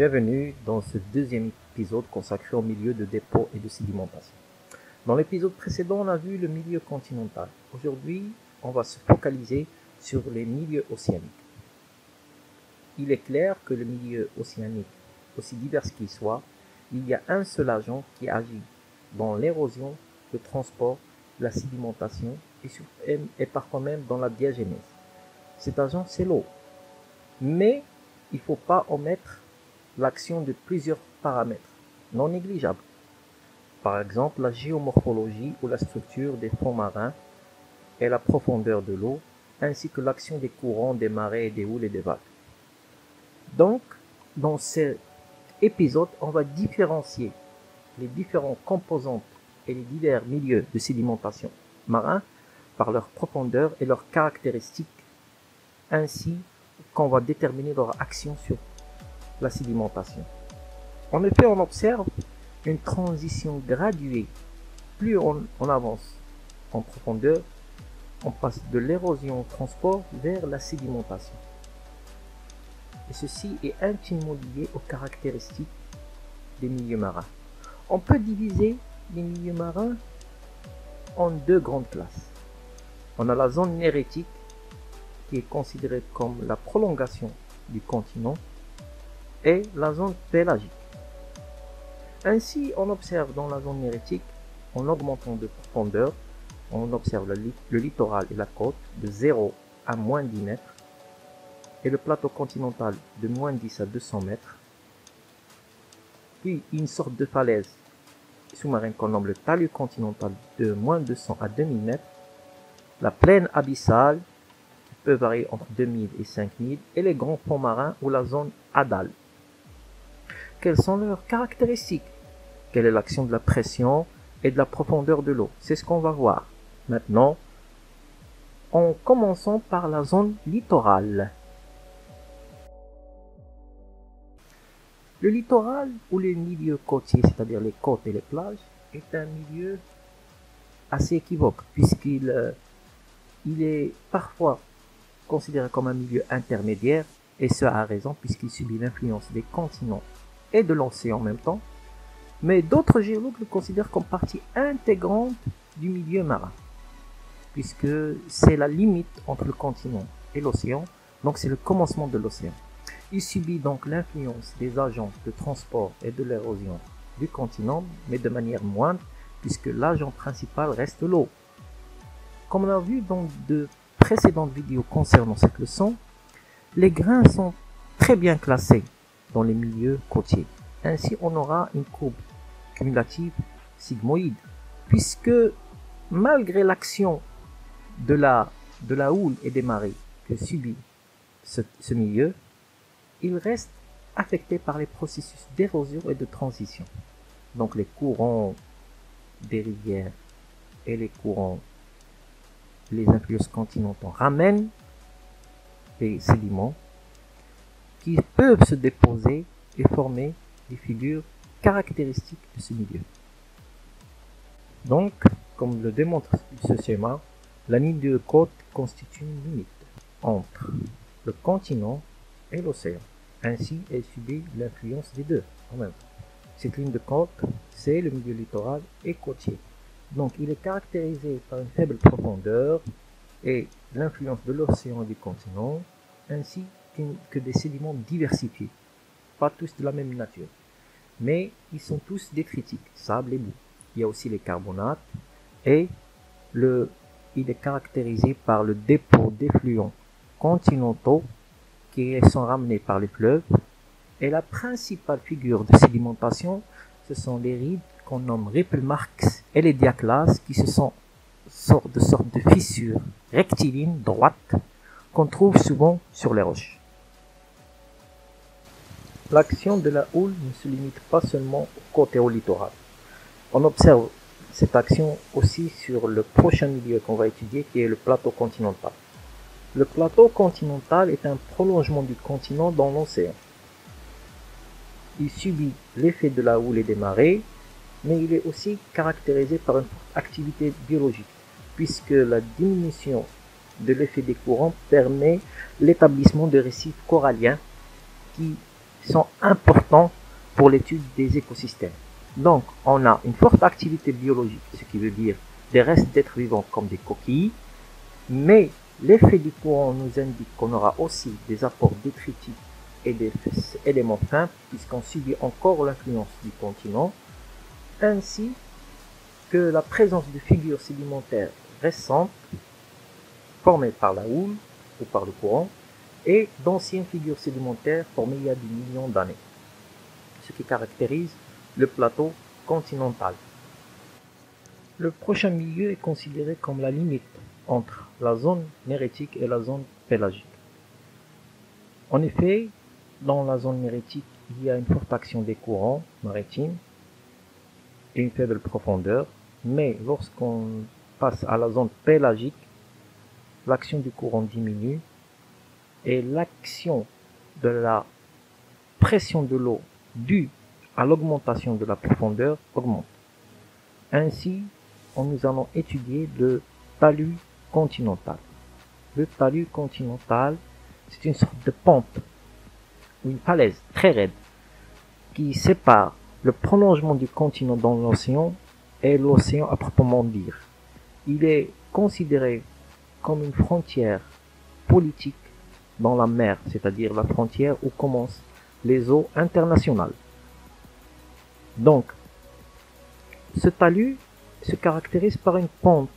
Bienvenue dans ce deuxième épisode consacré au milieu de dépôt et de sédimentation. Dans l'épisode précédent, on a vu le milieu continental. Aujourd'hui, on va se focaliser sur les milieux océaniques. Il est clair que le milieu océanique, aussi divers qu'il soit, il y a un seul agent qui agit dans l'érosion, le transport, la sédimentation et parfois même dans la diagénèse. Cet agent, c'est l'eau. Mais il ne faut pas omettre l'action de plusieurs paramètres non négligeables. Par exemple, la géomorphologie ou la structure des fonds marins et la profondeur de l'eau, ainsi que l'action des courants, des marées, des houles et des vagues. Donc, dans cet épisode, on va différencier les différentes composantes et les divers milieux de sédimentation marins par leur profondeur et leurs caractéristiques, ainsi qu'on va déterminer leur action sur la sédimentation. En effet, on observe une transition graduée. Plus on avance en profondeur, on passe de l'érosion au transport vers la sédimentation. Et ceci est intimement lié aux caractéristiques des milieux marins. On peut diviser les milieux marins en deux grandes classes. On a la zone nérétique, qui est considérée comme la prolongation du continent, et la zone pélagique. Ainsi, on observe dans la zone nérétique, en augmentant de profondeur, on observe le littoral et la côte de 0 à moins 10 mètres, et le plateau continental de moins 10 à 200 mètres, puis une sorte de falaise sous-marine qu'on nomme le talus continental de moins 200 à 2000 mètres, la plaine abyssale, qui peut varier entre 2000 et 5000, et les grands fonds marins ou la zone hadale. Quelles sont leurs caractéristiques? Quelle est l'action de la pression et de la profondeur de l'eau? C'est ce qu'on va voir maintenant, en commençant par la zone littorale. Le littoral, ou les milieux côtiers, c'est-à-dire les côtes et les plages, est un milieu assez équivoque, puisqu'il est parfois considéré comme un milieu intermédiaire, et ce à raison, puisqu'il subit l'influence des continents et de l'océan en même temps, mais d'autres géologues le considèrent comme partie intégrante du milieu marin, puisque c'est la limite entre le continent et l'océan, donc c'est le commencement de l'océan. Il subit donc l'influence des agents de transport et de l'érosion du continent, mais de manière moindre, puisque l'agent principal reste l'eau. Comme on a vu dans de précédentes vidéos concernant cette leçon, les grains sont très bien classés dans les milieux côtiers. Ainsi, on aura une courbe cumulative sigmoïde, puisque malgré l'action de la houle et des marées que subit ce milieu, il reste affecté par les processus d'érosion et de transition. Donc les courants des rivières et les influences continentales ramènent les sédiments qui peuvent se déposer et former des figures caractéristiques de ce milieu. Donc, comme le démontre ce schéma, la ligne de côte constitue une limite entre le continent et l'océan. Ainsi, elle subit l'influence des deux en même temps. Cette ligne de côte, c'est le milieu littoral et côtier. Donc, il est caractérisé par une faible profondeur et l'influence de l'océan et du continent, ainsi que des sédiments diversifiés, pas tous de la même nature, mais ils sont tous détritiques, sable et boue. Il y a aussi les carbonates et il est caractérisé par le dépôt d'effluents continentaux qui sont ramenés par les fleuves, et la principale figure de sédimentation, ce sont les rides qu'on nomme ripple marks et les diaclases qui sont sortes de fissures rectilignes droites qu'on trouve souvent sur les roches. L'action de la houle ne se limite pas seulement aux côtes et au littoral. On observe cette action aussi sur le prochain milieu qu'on va étudier, qui est le plateau continental. Le plateau continental est un prolongement du continent dans l'océan. Il subit l'effet de la houle et des marées, mais il est aussi caractérisé par une forte activité biologique, puisque la diminution de l'effet des courants permet l'établissement de récifs coralliens qui sont importants pour l'étude des écosystèmes. Donc, on a une forte activité biologique, ce qui veut dire des restes d'êtres vivants comme des coquilles, mais l'effet du courant nous indique qu'on aura aussi des apports détritiques et des éléments fins, puisqu'on subit encore l'influence du continent, ainsi que la présence de figures sédimentaires récentes, formées par la houle ou par le courant, et d'anciennes figures sédimentaires formées il y a des millions d'années, ce qui caractérise le plateau continental. Le prochain milieu est considéré comme la limite entre la zone mérétique et la zone pélagique. En effet, dans la zone mérétique, il y a une forte action des courants maritimes et une faible profondeur, mais lorsqu'on passe à la zone pélagique, l'action du courant diminue et l'action de la pression de l'eau due à l'augmentation de la profondeur augmente. Ainsi, nous allons étudier le talus continental. Le talus continental, c'est une sorte de pente ou une falaise très raide qui sépare le prolongement du continent dans l'océan et l'océan à proprement dire. Il est considéré comme une frontière politique dans la mer, c'est-à-dire la frontière où commencent les eaux internationales. Donc, ce talus se caractérise par une pente.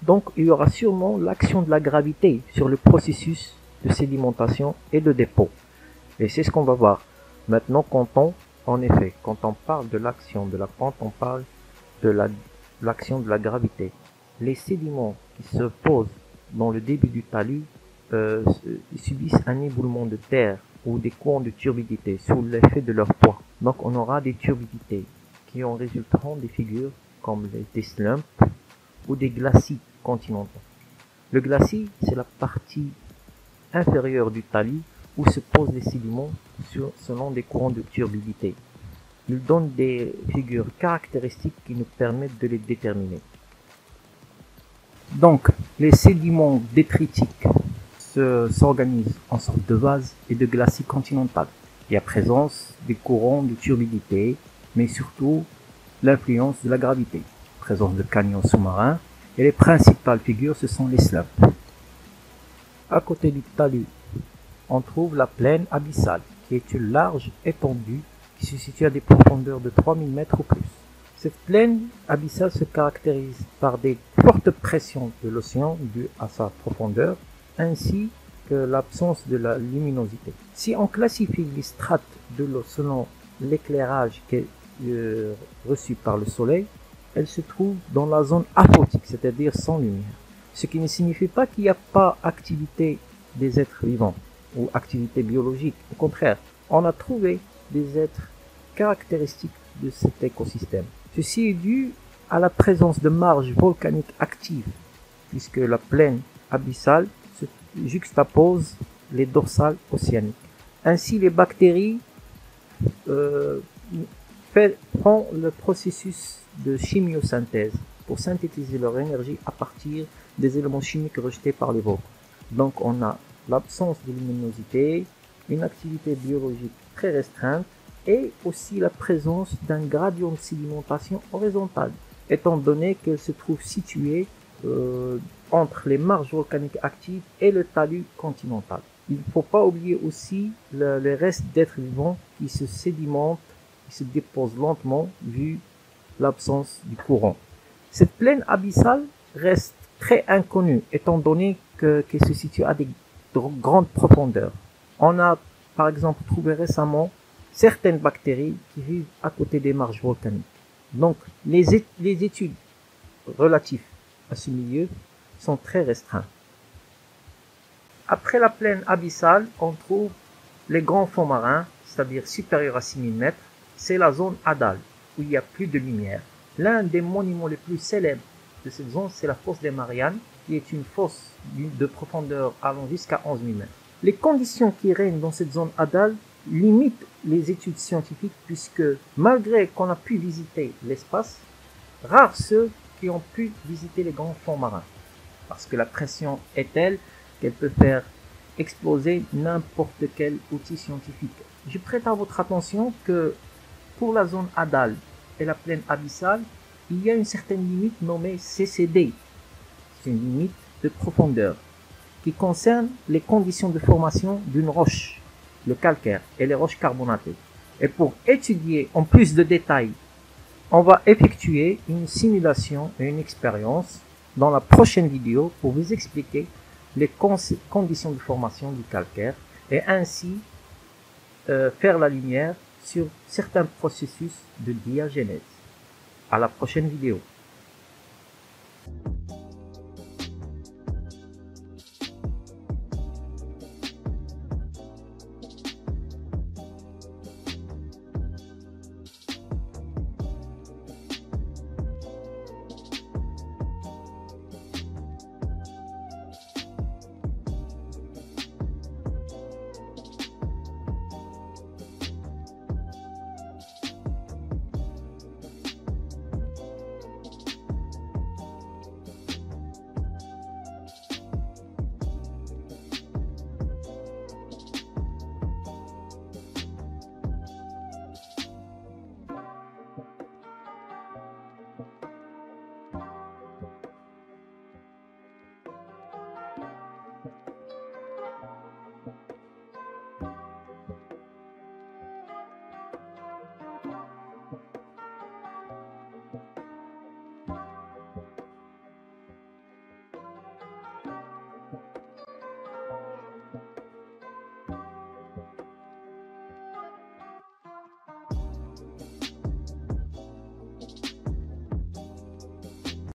Donc, il y aura sûrement l'action de la gravité sur le processus de sédimentation et de dépôt. Et c'est ce qu'on va voir. Maintenant, quand on parle de l'action de la pente, on parle de l'action de la gravité. Les sédiments qui se posent dans le début du talus subissent un éboulement de terre ou des courants de turbidité sous l'effet de leur poids. Donc on aura des turbidités qui en résulteront des figures comme des slumps ou des glacis continentaux. Le glacis, c'est la partie inférieure du talus où se posent les sédiments selon des courants de turbidité. Il donne des figures caractéristiques qui nous permettent de les déterminer. Donc, les sédiments détritiques s'organisent en sorte de vase et de glacis continental. Il y a présence des courants de turbidité, mais surtout l'influence de la gravité, présence de canyons sous-marins, et les principales figures, ce sont les slumps. À côté du talus, on trouve la plaine abyssale, qui est une large étendue qui se situe à des profondeurs de 3000 mètres ou plus. Cette plaine abyssale se caractérise par des fortes pressions de l'océan dues à sa profondeur, ainsi que l'absence de la luminosité. Si on classifie les strates de l'eau selon l'éclairage qui est reçu par le soleil, elle se trouve dans la zone aphotique, c'est-à-dire sans lumière. Ce qui ne signifie pas qu'il n'y a pas activité des êtres vivants ou activité biologique. Au contraire, on a trouvé des êtres caractéristiques de cet écosystème. Ceci est dû à la présence de marges volcaniques actives, puisque la plaine abyssale se juxtapose les dorsales océaniques. Ainsi, les bactéries font le processus de chimiosynthèse pour synthétiser leur énergie à partir des éléments chimiques rejetés par les volcans. Donc on a l'absence de luminosité, une activité biologique très restreinte et aussi la présence d'un gradient de sédimentation horizontale, étant donné qu'elle se trouve située entre les marges volcaniques actives et le talus continental. Il ne faut pas oublier aussi les restes d'êtres vivants qui se sédimentent, qui se déposent lentement vu l'absence du courant. Cette plaine abyssale reste très inconnue étant donné qu'elle se situe à des grandes profondeurs. On a par exemple trouvé récemment certaines bactéries qui vivent à côté des marges volcaniques. Donc les études relatives à ce milieu sont très restreintes. Après la plaine abyssale, on trouve les grands fonds marins, c'est-à-dire supérieurs à 6000 mètres. C'est la zone hadale, où il n'y a plus de lumière. L'un des monuments les plus célèbres de cette zone, c'est la fosse des Mariannes, qui est une fosse de profondeur allant jusqu'à 11 000 mètres. Les conditions qui règnent dans cette zone hadale limitent les études scientifiques, puisque malgré qu'on a pu visiter l'espace, rares ceux qui ont pu visiter les grands fonds marins, parce que la pression est telle qu'elle peut faire exploser n'importe quel outil scientifique. Je prête à votre attention que pour la zone hadale et la plaine abyssale, il y a une certaine limite nommée CCD. C'est une limite de profondeur qui concerne les conditions de formation d'une roche, le calcaire et les roches carbonatées. Et pour étudier en plus de détails, on va effectuer une simulation et une expérience dans la prochaine vidéo pour vous expliquer les conditions de formation du calcaire et ainsi faire la lumière sur certains processus de diagénèse. À la prochaine vidéo.